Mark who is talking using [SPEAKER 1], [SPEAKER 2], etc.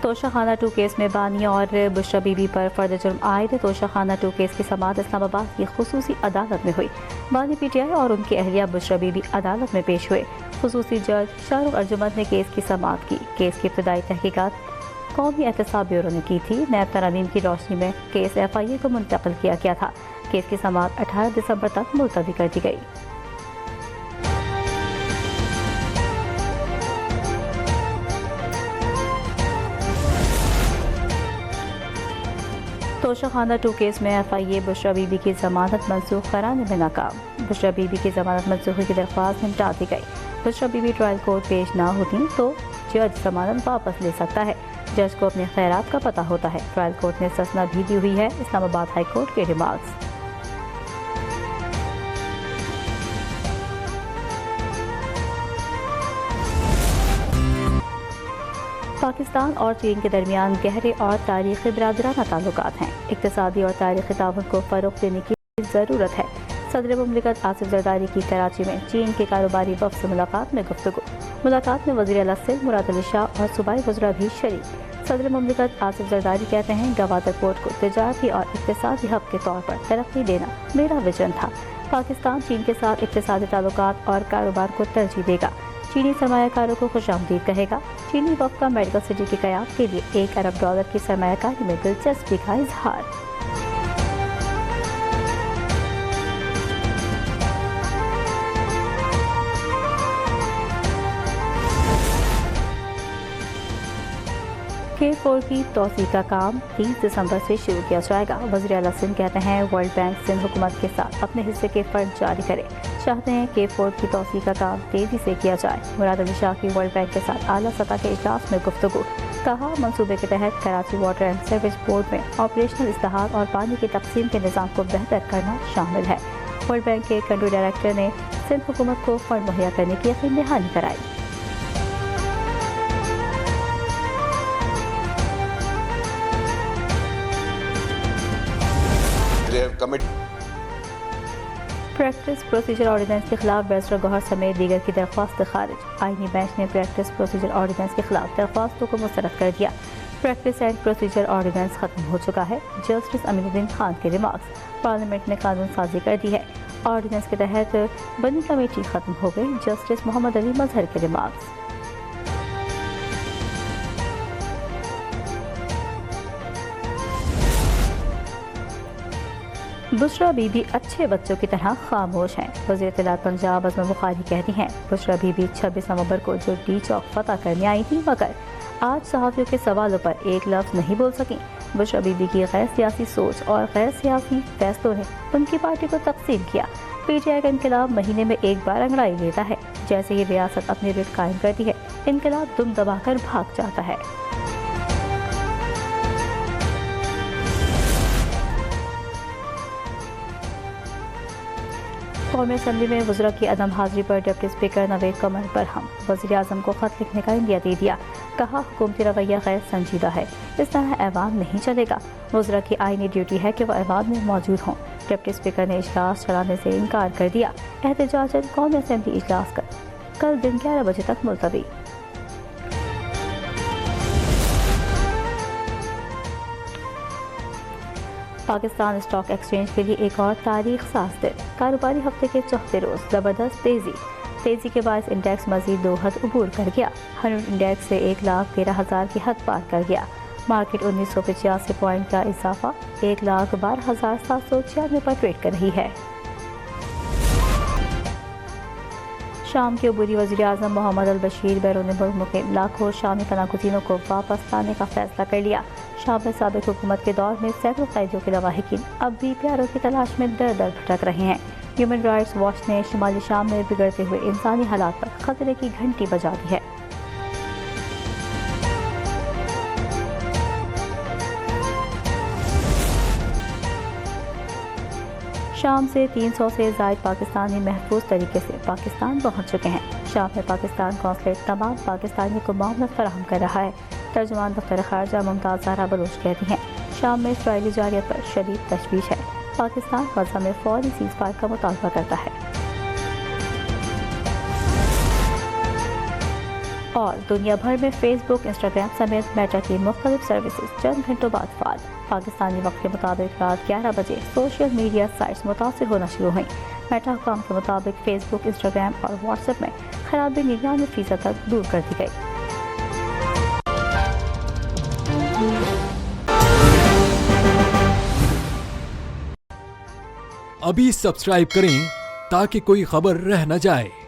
[SPEAKER 1] توشہ خانہ 2 کیس میں بانی اور بشرا بی بی پر فرد جرم عائد. توشہ خانہ 2 کیس کی سماعت اسلام آباد کی خصوصی عدالت میں ہوئی. بانی پی ٹی آئی اور ان کی اہلیہ بشرا بی بی عدالت میں پیش ہوئے. خصوصی جج شاہ رخ ارجمند نے کیس کی سماعت کی. کیس کی ابتدائی تحقیقات قومی احتساب بیورو نے کی تھی. نیب ترامیم کی روشنی میں کیس ایف آئی اے کو منتقل کیا گیا تھا. کیس کی سماعت 18 دسمبر تک ملتوی کر دی گئی. توشہ خانہ 2 کیس میں F I a Bushra be be کی ضمانت منسوخ کرانے میں ناکام. بشرا بی بی کی ضمانت منسوخی کی درخواست نمٹا دی گئی. بشرا بی بی ٹرائل کورٹ پیش نہ ہوتی تو جج ضمانت واپس لے سکتا ہے. جج کو اپنے خیرات کا پتہ ہوتا ہے. ٹرائل کورٹ نے استثنا بھی دی ہوئی ہے. اسلام آباد ہائی کورٹ کے ریمارکس. پاکستان اور چین کے درمیان گہرے اور تاریخی برادرانہ تعلقات ہیں. اقتصادی اور تاریخی تعاون کو فروغ دینے کی ضرورت ہے. صدر مملکت آصف زرداری کی کراچی میں چین کے کاروباری وفد سے ملاقات میں گفتگو. ملاقات میں وزیر اعلیٰ سندھ مراد علی شاہ اور صوبائی وزراء بھی شریک. صدر مملکت آصف زرداری کہتے ہیں گوادر پورٹ کو تجارتی اور اقتصادی ہب کے طور پر ترقی دینا میرا ویژن تھا. پاکستان چین کے ساتھ اقتصادی تعلقات اور کاروبار کو ترجیح دے گا. چینی سرمایہ کاروں کو خوش آمدید کہے گا. چینی وفد کا میڈیکل سٹی کے قیام کے لیے $1 ارب کی سرمایہ کاری میں دلچسپی کا اظہار. K4 کی توسیع کا کام 30 دسمبر سے شروع کیا جائے گا. وزیر اعلیٰ سندھ کہتے ہیں ورلڈ بینک سندھ حکومت کے ساتھ اپنے حصے کے فنڈ جاری کرے. چاہتے ہیں K4 کی توسیع کا کام تیزی سے کیا جائے. مراد علی شاہ کی ورلڈ بینک کے ساتھ اعلیٰ سطح کے اجلاس میں گفتگو. کہا منصوبے کے تحت Karachi water and service board میں آپریشنل اصلاحات اور پانی کی تقسیم کے نظام کو بہتر کرنا شامل ہے. ورلڈ بینک کے کنٹری ڈائریکٹر نے سندھ حکومت کو فنڈ مہیا کرنے کی یقین دہانی کرائی. پریکٹس پروسیجر آرڈیننس کے خلاف بیرسٹر گوہر سمیت دیگر کی درخواست خارج. آئینی بینچ نے پریکٹس پروسیجر آرڈیننس کے خلاف درخواستوں کو مسترد کر دیا. پریکٹس اینڈ پروسیجر آرڈیننس ختم ہو چکا ہے. جسٹس امین الدین خان کے ریمارکس. پارلیمنٹ نے قانون سازی کر دی ہے. آرڈیننس کے تحت بنی کمیٹی ختم ہو گئی. جسٹس محمد علی مظہر کے ریمارکس. بشرا بی بی اچھے بچوں کی طرح خاموش ہیں. وزیر اطلاعات پنجاب عظمی بخاری کہتی ہیں بشرا بی بی 26 نومبر کو جو ڈی چوک فتح کرنے آئی تھی مگر آج صحافیوں کے سوالوں پر ایک لفظ نہیں بول سکیں. بشرا بی بی کی غیر سیاسی سوچ اور غیر سیاسی فیصلوں نے ان کی پارٹی کو تقسیم کیا. پی ٹی آئی کا انقلاب مہینے میں ایک بار انگڑائی لیتا ہے. جیسے ہی ریاست اپنی ریٹ قائم کرتی ہے انقلاب دم دبا کر بھاگ جاتا ہے. قومی اسمبلی میں وزراء کی عدم حاضری پر ڈپٹی اسپیکر نوید قمر برہم. وزیر اعظم کو خط لکھنے کا عندیہ دے دیا. کہا حکومتی رویہ غیر سنجیدہ ہے. اس طرح ایوان نہیں چلے گا. وزراء کی آئینی ڈیوٹی ہے کہ وہ ایوان میں موجود ہوں. ڈپٹی اسپیکر نے اجلاس چلانے سے انکار کر دیا. احتجاجاً قومی اسمبلی اجلاس کل دن 11 بجے تک ملتوی. پاکستان اسٹاک ایکسچینج کے لیے ایک اور تاریخ ساز دن. کاروباری ہفتے کے چوتھے روز زبردست تیزی کے باعث انڈیکس مزید 2 حد عبور کر گیا. 100 انڈیکس سے 1,13,000 کی حد پار کر گیا. مارکیٹ 1985 پوائنٹ کا اضافہ 1,12,796 پر ٹریڈ کر رہی ہے. شام کے عبوری وزیر اعظم محمد البشیر بیرون ملک مقیم لاکھوں شامی پناہ گزینوں کو واپس لانے کا فیصلہ کر لیا. شام میں سابق حکومت کے دور میں سینکڑوں قیدیوں کے لواحقین اب بھی پیاروں کی تلاش میں در در بھٹک رہے ہیں. ہیومن رائٹس واچ نے شمالی شام میں بگڑتے ہوئے انسانی حالات پر خطرے کی گھنٹی بجا دی ہے. شام سے 300 سے زائد پاکستانی محفوظ طریقے سے پاکستان پہنچ چکے ہیں. شام میں پاکستان قونصلیٹ تمام پاکستانیوں کو معاونت فراہم کر رہا ہے. ترجمان دفتر خارجہ ممتاز زہرا بلوچ کہتی ہیں شام میں اسرائیلی جارحیت پر شدید تشویش ہے. پاکستان غزہ میں فوری سیز فائر کا مطالبہ کرتا ہے. اور دنیا بھر میں فیس بک، انسٹاگرام سمیت میٹا کی مختلف سروسز چند گھنٹوں بعد فعال۔ پاکستانی وقت کے مطابق رات 11 بجے سوشل میڈیا سائٹس متاثر ہونا شروع ہوئیں۔ میٹا حکام کے مطابق فیس بک، انسٹاگرام اور واٹس ایپ میں خرابی 99% تک دور کر دی گئی۔
[SPEAKER 2] ابھی سبسکرائب کریں تاکہ کوئی خبر رہ نہ جائے۔